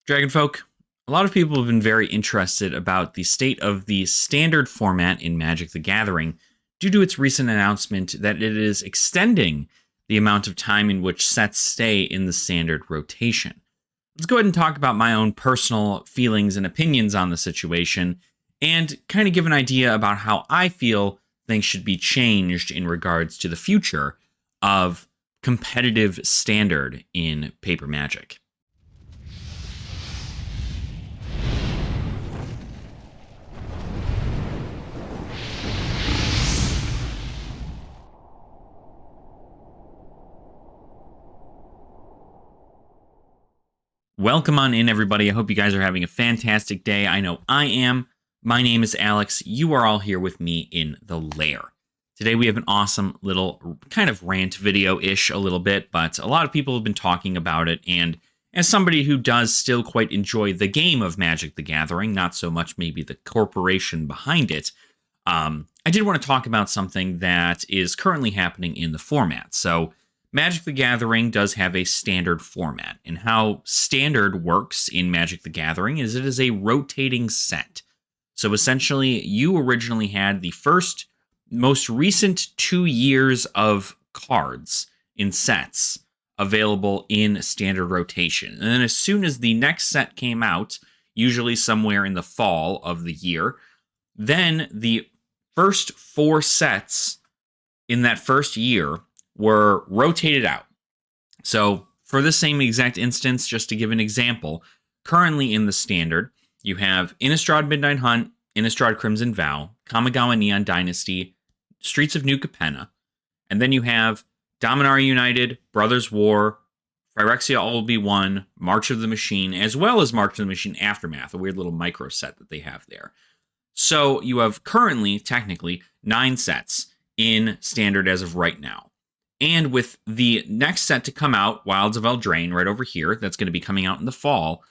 Dragonfolk, a lot of people have been very interested about the state of the standard format in Magic the Gathering due to its recent announcement that it is extending the amount of time in which sets stay in the standard rotation. Let's go ahead and talk about my own personal feelings and opinions on the situation and kind of give an idea about how I feel things should be changed in regards to the future of competitive standard in Paper Magic. Welcome on in, everybody. I hope you guys are having a fantastic day. I know I am. My name is Alex. You are all here with me in the lair. Today we have an awesome little kind of rant video-ish a little bit, but a lot of people have been talking about it, and as somebody who does still quite enjoy the game of Magic the Gathering, not so much maybe the corporation behind it, I did want to talk about something that is currently happening in the format. So Magic the Gathering does have a standard format, and how standard works in Magic the Gathering is it is a rotating set. So essentially, you originally had the most recent 2 years of cards in sets available in standard rotation. And then as soon as the next set came out, usually somewhere in the fall of the year, then the first 4 sets in that first year were rotated out. So for the same exact instance, just to give an example, currently in the standard, you have Innistrad Midnight Hunt, Innistrad Crimson Vow, Kamigawa Neon Dynasty, Streets of New Capenna, and then you have Dominaria United, Brothers War, Phyrexia All Will Be One, March of the Machine, as well as March of the Machine Aftermath, a weird little micro set that they have there. So you have currently, technically, 9 sets in standard as of right now. And with the next set to come out, Wilds of Eldraine, right over here, that's going to be coming out in the fall,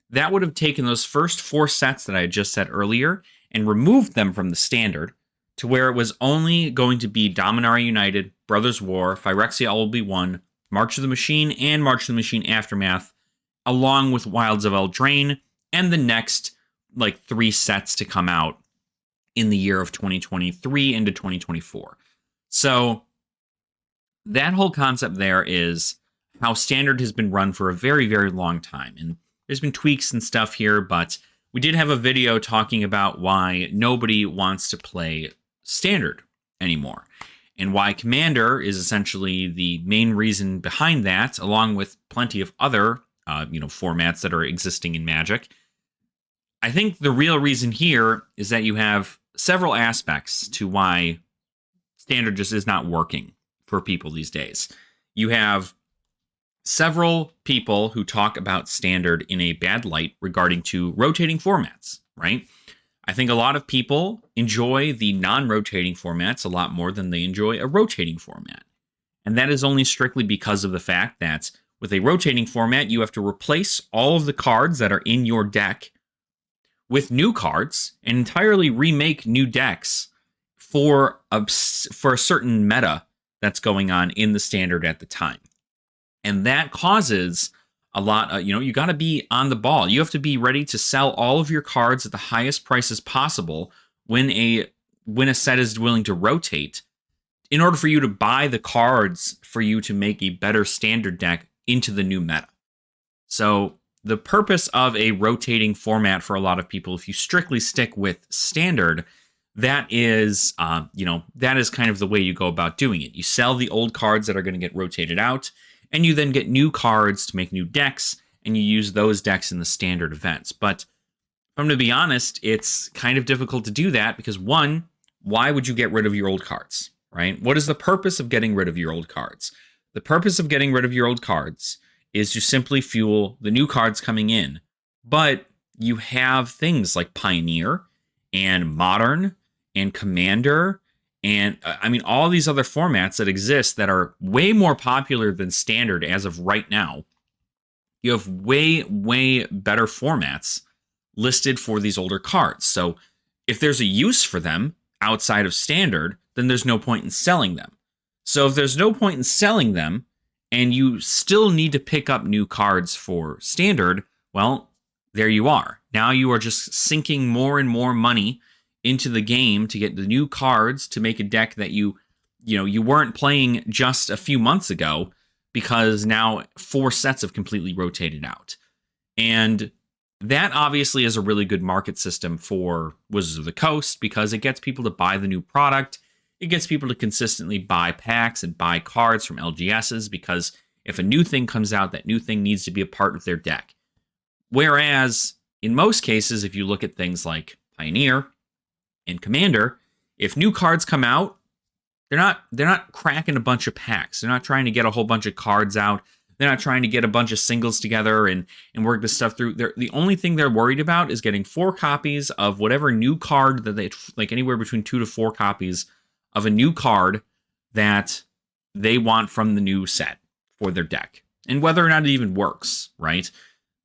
that would have taken those first 4 sets that I had just said earlier and removed them from the standard to where it was only going to be Dominaria United, Brothers War, Phyrexia All Will Be One, March of the Machine, and March of the Machine Aftermath, along with Wilds of Eldraine, and the next 3 sets to come out in the year of 2023 into 2024. So that whole concept there is how standard has been run for a very, very long time. And there's been tweaks and stuff here, but we did have a video talking about why nobody wants to play standard anymore, and why Commander is essentially the main reason behind that, along with plenty of other formats that are existing in Magic. I think the real reason here is that you have several aspects to why standard just is not working for people these days. You have several people who talk about standard in a bad light regarding to rotating formats, right? I think a lot of people enjoy the non-rotating formats a lot more than they enjoy a rotating format. And that is only strictly because of the fact that with a rotating format, you have to replace all of the cards that are in your deck with new cards and entirely remake new decks for a certain meta that's going on in the standard at the time. And that causes a lot of, you got to be on the ball. You have to be ready to sell all of your cards at the highest prices possible when a set is willing to rotate in order for you to buy the cards for you to make a better standard deck into the new meta. So the purpose of a rotating format for a lot of people, if you strictly stick with standard, that is kind of the way you go about doing it. You sell the old cards that are going to get rotated out, and you then get new cards to make new decks, and you use those decks in the standard events. But if I'm to be honest, it's kind of difficult to do that because, one, why would you get rid of your old cards, right? What is the purpose of getting rid of your old cards? The purpose of getting rid of your old cards is to simply fuel the new cards coming in. But you have things like Pioneer and Modern and Commander, and all these other formats that exist that are way more popular than standard as of right now. You have way, way better formats listed for these older cards. So if there's a use for them outside of standard, then there's no point in selling them. So if there's no point in selling them, and you still need to pick up new cards for standard, well, there you are. Now you are just sinking more and more money into the game to get the new cards to make a deck that you weren't playing just a few months ago, because now 4 sets have completely rotated out. And that obviously is a really good market system for Wizards of the Coast, because it gets people to buy the new product. It gets people to consistently buy packs and buy cards from LGSs, because if a new thing comes out, that new thing needs to be a part of their deck. Whereas in most cases, if you look at things like Pioneer and Commander, if new cards come out, they're not cracking a bunch of packs. They're not trying to get a whole bunch of cards out. They're not trying to get a bunch of singles together and work this stuff through. The only thing they're worried about is getting 4 copies of whatever new card that they like, anywhere between 2 to 4 copies of a new card that they want from the new set for their deck, and whether or not it even works, right?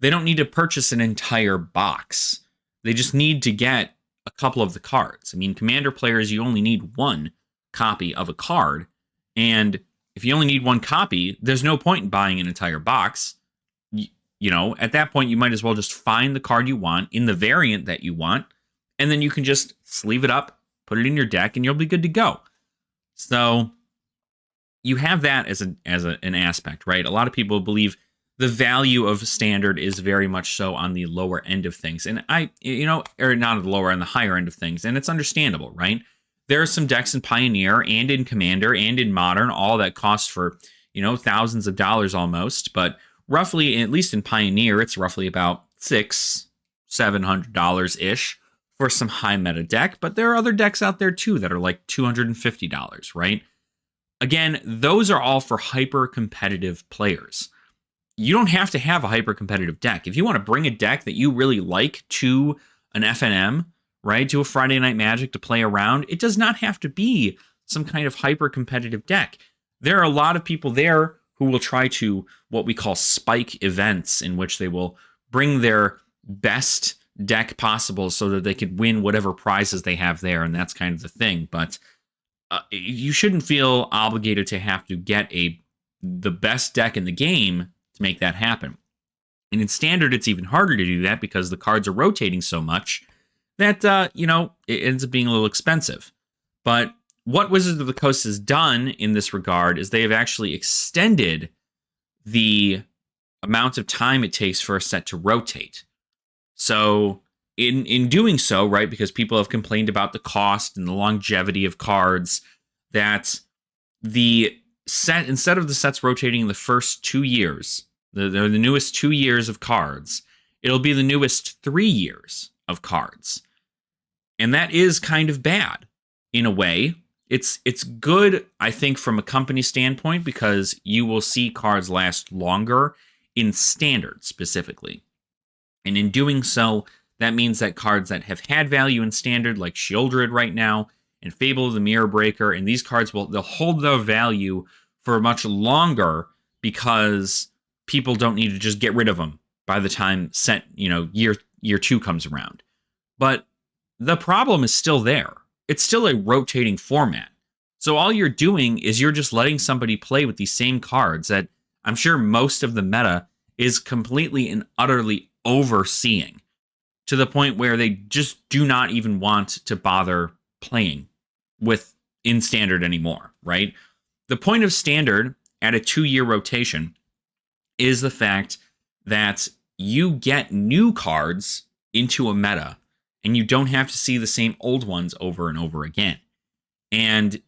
They don't need to purchase an entire box. They just need to get a couple of the cards. I mean, Commander players, you only need 1 copy of a card, and if you only need 1 copy, there's no point in buying an entire box. At that point, you might as well just find the card you want in the variant that you want, and then you can just sleeve it up, put it in your deck, and you'll be good to go. So you have that as an aspect, right? A lot of people believe the value of Standard is very much so on the lower end of things, and or not at the lower end, the higher end of things, and it's understandable, right? There are some decks in Pioneer and in Commander and in Modern, all that cost for, thousands of dollars almost. But roughly, at least in Pioneer, it's roughly about $600-700-ish for some high meta deck. But there are other decks out there too that are like $250, right? Again, those are all for hyper competitive players. You don't have to have a hyper competitive deck. If you want to bring a deck that you really like to an FNM, right, to a Friday Night Magic to play around, it does not have to be some kind of hyper competitive deck. There are a lot of people there who will try to what we call spike events, in which they will bring their best deck possible so that they could win whatever prizes they have there, and that's kind of the thing. But you shouldn't feel obligated to have to get the best deck in the game to make that happen. And in Standard, it's even harder to do that because the cards are rotating so much that, it ends up being a little expensive. But what Wizards of the Coast has done in this regard is they have actually extended the amount of time it takes for a set to rotate. So in doing so, right, because people have complained about the cost and the longevity of cards, that the set, instead of the sets rotating in the first 2 years, the newest 2 years of cards, it'll be the newest 3 years of cards. And that is kind of bad in a way. It's good, I think, from a company standpoint, because you will see cards last longer in Standard specifically. And in doing so, that means that cards that have had value in Standard, like Sheoldred right now, and Fable of the Mirror Breaker, and these cards they'll hold their value for much longer, because people don't need to just get rid of them by the time year 2 comes around. But the problem is still there. It's still a rotating format. So all you're doing is you're just letting somebody play with these same cards that I'm sure most of the meta is completely and utterly overseeing, to the point where they just do not even want to bother playing with in Standard anymore, right? The point of Standard at a 2-year rotation is the fact that you get new cards into a meta, and you don't have to see the same old ones over and over again. And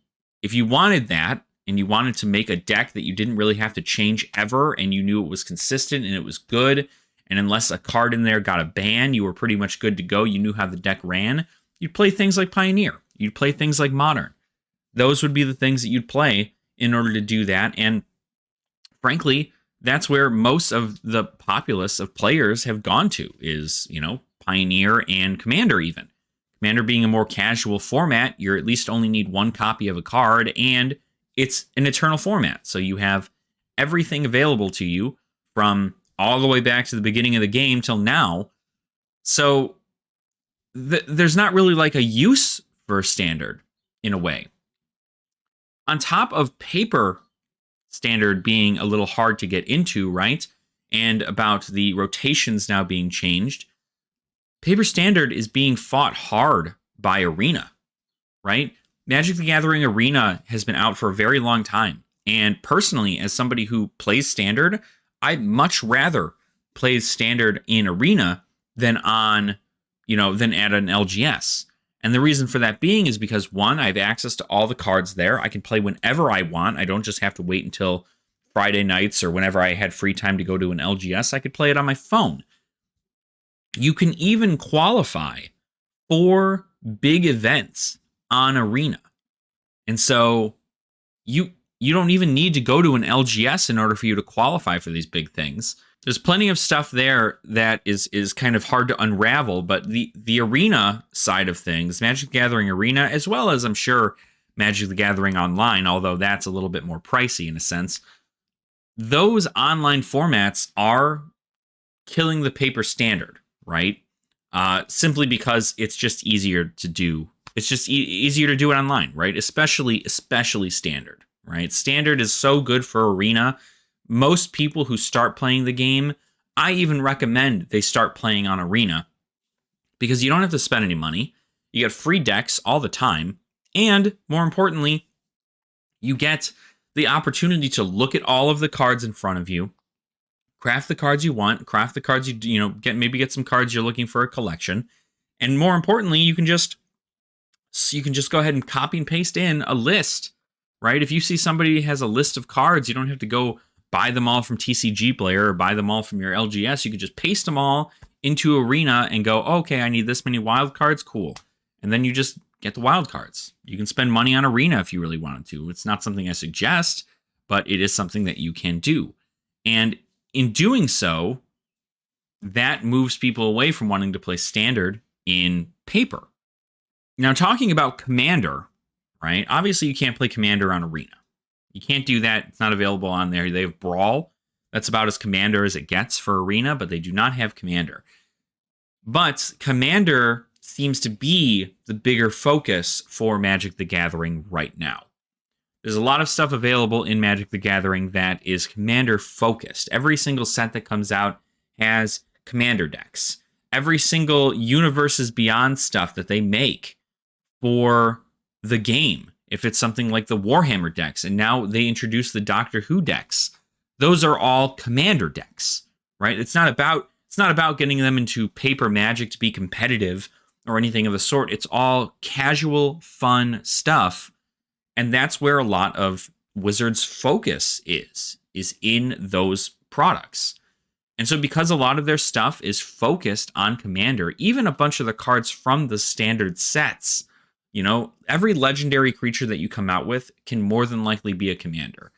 if you wanted that, and you wanted to make a deck that you didn't really have to change ever, and you knew it was consistent and it was good, and unless a card in there got a ban, you were pretty much good to go, you knew how the deck ran, you'd play things like Pioneer. You'd play things like Modern. Those would be the things that you'd play in order to do that. And frankly, that's where most of the populace of players have gone to, is, Pioneer and Commander even. Commander being a more casual format, you at least only need 1 copy of a card, and it's an eternal format. So you have everything available to you from all the way back to the beginning of the game till now. So there's not really like a use for Standard in a way. On top of paper Standard being a little hard to get into, right? and about the rotations now being changed, Paper Standard is being fought hard by Arena, right? Magic the Gathering Arena has been out for a very long time. And personally, as somebody who plays Standard, I'd much rather play Standard in Arena than on, than at an LGS. And the reason for that being is because, one, I have access to all the cards there. I can play whenever I want. I don't just have to wait until Friday nights or whenever I had free time to go to an LGS. I could play it on my phone. You can even qualify for big events on Arena. And so you don't even need to go to an LGS in order for you to qualify for these big things. There's plenty of stuff there that is kind of hard to unravel, but the Arena side of things, Magic the Gathering Arena, as well as I'm sure Magic the Gathering Online, although that's a little bit more pricey in a sense, those online formats are killing the Paper Standard, right? Simply because it's just easier to do. It's just easier to do it online, right? Especially Standard, right? Standard is so good for Arena. Most people who start playing the game, I even recommend they start playing on Arena because you don't have to spend any money. You get free decks all the time. And more importantly, you get the opportunity to look at all of the cards in front of you, craft the cards you want, craft the cards get some cards you're looking for a collection. And more importantly, you can just go ahead and copy and paste in a list, right? If you see somebody has a list of cards, you don't have to go buy them all from TCGPlayer or buy them all from your LGS. You can just paste them all into Arena and go, okay, I need this many wild cards, cool. And then you just get the wild cards. You can spend money on Arena if you really wanted to. It's not something I suggest, but it is something that you can do. And in doing so, that moves people away from wanting to play Standard in paper. Now, talking about Commander, right? Obviously, you can't play Commander on Arena. You can't do that. It's not available on there. They have Brawl. That's about as Commander as it gets for Arena, but they do not have Commander. But Commander seems to be the bigger focus for Magic the Gathering right now. There's a lot of stuff available in Magic the Gathering that is Commander focused. Every single set that comes out has Commander decks. Every single Universes Beyond stuff that they make for the game, if it's something like the Warhammer decks, and now they introduce the Doctor Who decks, those are all Commander decks, right? It's not about getting them into paper Magic to be competitive or anything of the sort. It's all casual, fun stuff, and that's where a lot of Wizards' focus is in those products. And so because a lot of their stuff is focused on Commander, even a bunch of the cards from the Standard sets, every legendary creature that you come out with can more than likely be a Commander.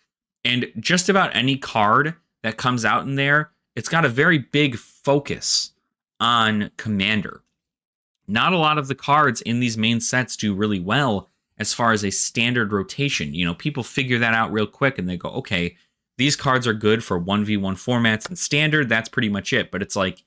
And just about any card that comes out in there, it's got a very big focus on Commander. Not a lot of the cards in these main sets do really well as far as a Standard rotation. People figure that out real quick and they go, okay, these cards are good for 1v1 formats and Standard, that's pretty much it. But it's like,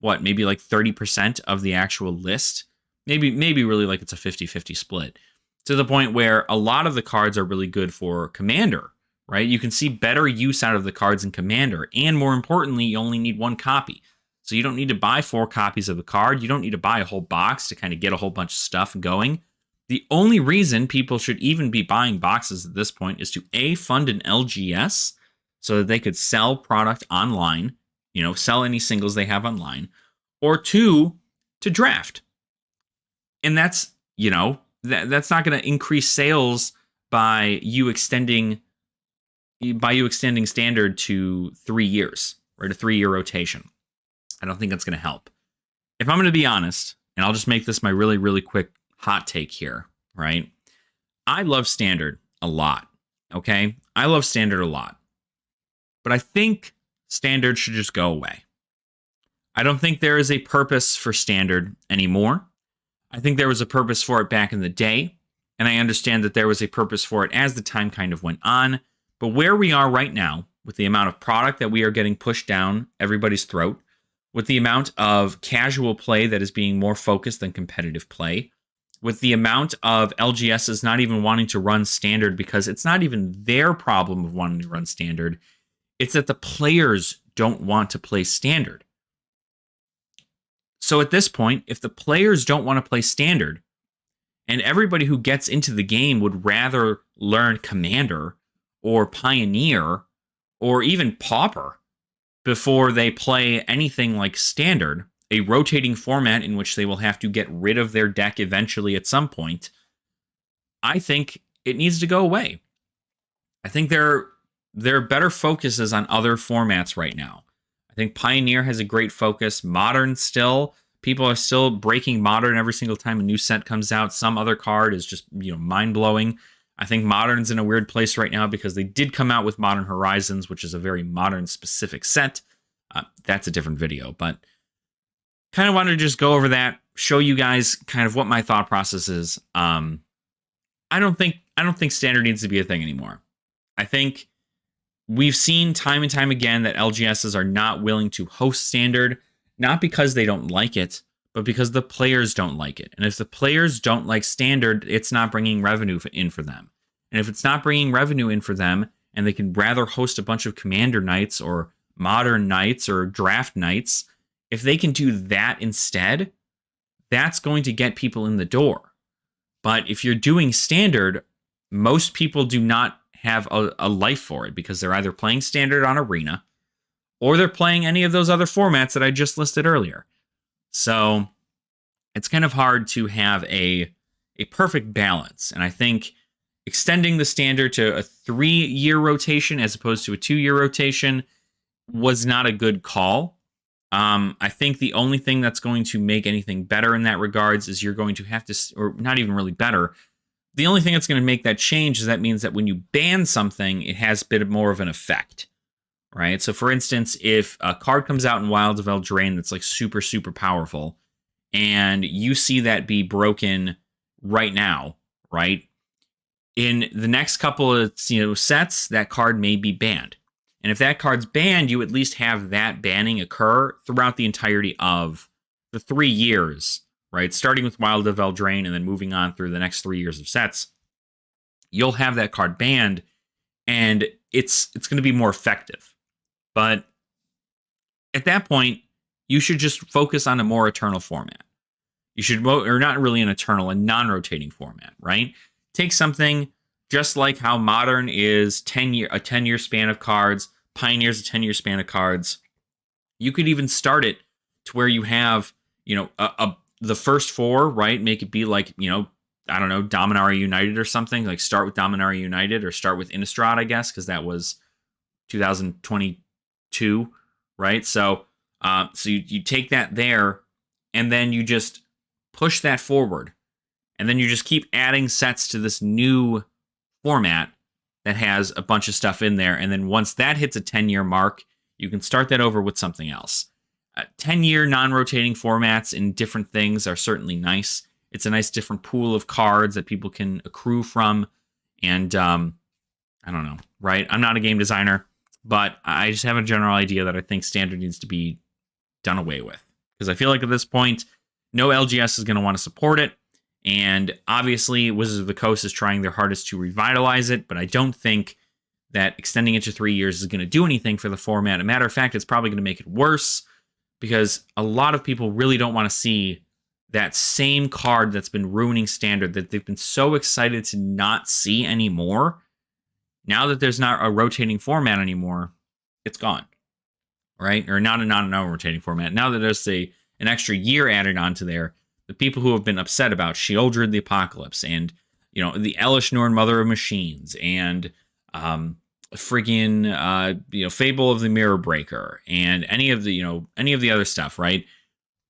maybe like 30% of the actual list? Maybe really like it's a 50-50 split, to the point where a lot of the cards are really good for Commander, right? You can see better use out of the cards in Commander, and more importantly, you only need one copy. So you don't need to buy 4 copies of the card. You don't need to buy a whole box to kind of get a whole bunch of stuff going. The only reason people should even be buying boxes at this point is to A, fund an LGS so that they could sell product online, sell any singles they have online, or 2, to draft. And that's, that's not going to increase sales by you extending Standard to 3 years, or to 3-year rotation. I don't think that's going to help. If I'm going to be honest, and I'll just make this my really, really quick hot take here, right? I love Standard a lot, okay? I love Standard a lot. But I think Standard should just go away. I don't think there is a purpose for Standard anymore. I think there was a purpose for it back in the day, and I understand that there was a purpose for it as the time kind of went on. But where we are right now, with the amount of product that we are getting pushed down everybody's throat, with the amount of casual play that is being more focused than competitive play, with the amount of LGSs not even wanting to run Standard because it's not even their problem of wanting to run Standard, It's that the players don't want to play standard. So at this point, if the players don't want to play standard, and everybody who gets into the game would rather learn Commander or Pioneer or even Pauper before they play anything like Standard, a rotating format in which they will have to get rid of their deck eventually at some point, I think it needs to go away. I think there are better focuses on other formats right now. I think Pioneer has a great focus. Modern still, people are still breaking Modern every single time a new set comes out. Some other card is just, mind-blowing. I think Modern's in a weird place right now because they did come out with Modern Horizons, which is a very Modern-specific set. That's a different video, but kind of wanted to just go over that, show you guys kind of what my thought process is. I don't think Standard needs to be a thing anymore. I think we've seen time and time again that LGSs are not willing to host Standard, not because they don't like it, but because the players don't like it. And if the players don't like Standard, it's not bringing revenue in for them. And if it's not bringing revenue in for them, and they can rather host a bunch of Commander nights or Modern nights or Draft nights, if they can do that instead, that's going to get people in the door. But if you're doing Standard, most people do not have a life for it because they're either playing Standard on Arena or they're playing any of those other formats that I just listed earlier. So it's kind of hard to have a perfect balance. And I think extending the Standard to a 3-year rotation as opposed to a 2-year rotation was not a good call. I think the only thing that's going to make anything better in that regards is you're going to have to, or not even really better, the only thing that's going to make that change is that means that when you ban something, it has a bit more of an effect, right? So for instance, if a card comes out in Wild of Eldraine that's like super, super powerful, and you see that be broken right now, right? In the next couple of sets, that card may be banned. And if that card's banned, you at least have that banning occur throughout the entirety of the 3 years, right? Starting with Wild of Eldraine and then moving on through the next 3 years of sets. You'll have that card banned, and it's going to be more effective. But at that point, you should just focus on a more eternal format. You should, or not really an eternal, a non-rotating format, right? Take something just like how Modern is a 10-year span of cards, Pioneer's a 10-year span of cards. You could even start it to where you have, the first 4, right? Make it be like, I don't know, Dominaria United or something. Like start with Dominaria United or start with Innistrad, I guess, because that was 2022, right? So you take that there, and then you just push that forward, and then you just keep adding sets to this new format that has a bunch of stuff in there. And then once that hits a 10-year mark, you can start that over with something else. 10-year non-rotating formats in different things are certainly nice. It's a nice different pool of cards that people can accrue from. And I don't know, right? I'm not a game designer, but I just have a general idea that I think Standard needs to be done away with. Because I feel like at this point, no LGS is going to want to support it. And obviously, Wizards of the Coast is trying their hardest to revitalize it, but I don't think that extending it to 3 years is going to do anything for the format. As a matter of fact, it's probably going to make it worse because a lot of people really don't want to see that same card that's been ruining Standard, that they've been so excited to not see anymore. Now that there's not a rotating format anymore, it's gone, right? Or not a non-rotating format. Now that there's an extra year added onto there, the people who have been upset about Sheoldred the Apocalypse and, the Elish Norn Mother of Machines and Fable of the Mirror Breaker and any of the other stuff, right?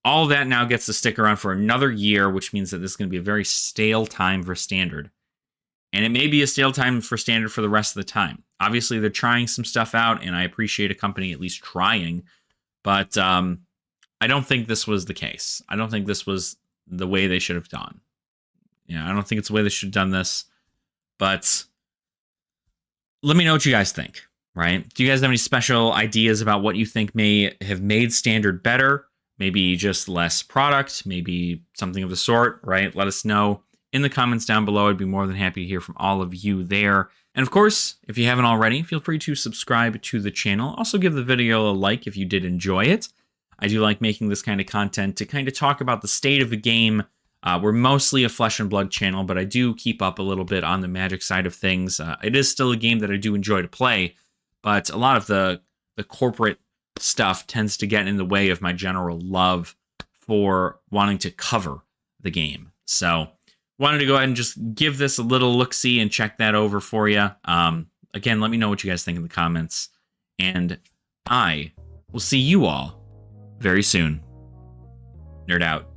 All that now gets to stick around for another year, which means that this is going to be a very stale time for Standard. And it may be a stale time for Standard for the rest of the time. Obviously, they're trying some stuff out, and I appreciate a company at least trying. But I don't think this was the case. I don't think this was the way they should have done. I don't think it's the way they should have done this. But let me know what you guys think, right? Do you guys have any special ideas about what you think may have made Standard better? Maybe just less product, maybe something of the sort, right? Let us know in the comments down below. I'd be more than happy to hear from all of you there. And of course, if you haven't already, feel free to subscribe to the channel. Also give the video a like if you did enjoy it. I do like making this kind of content to kind of talk about the state of the game. We're mostly a Flesh and Blood channel, but I do keep up a little bit on the Magic side of things. It is still a game that I do enjoy to play, but a lot of the corporate stuff tends to get in the way of my general love for wanting to cover the game. So wanted to go ahead and just give this a little look-see and check that over for you. Again, let me know what you guys think in the comments, and I will see you all very soon. Nerd out.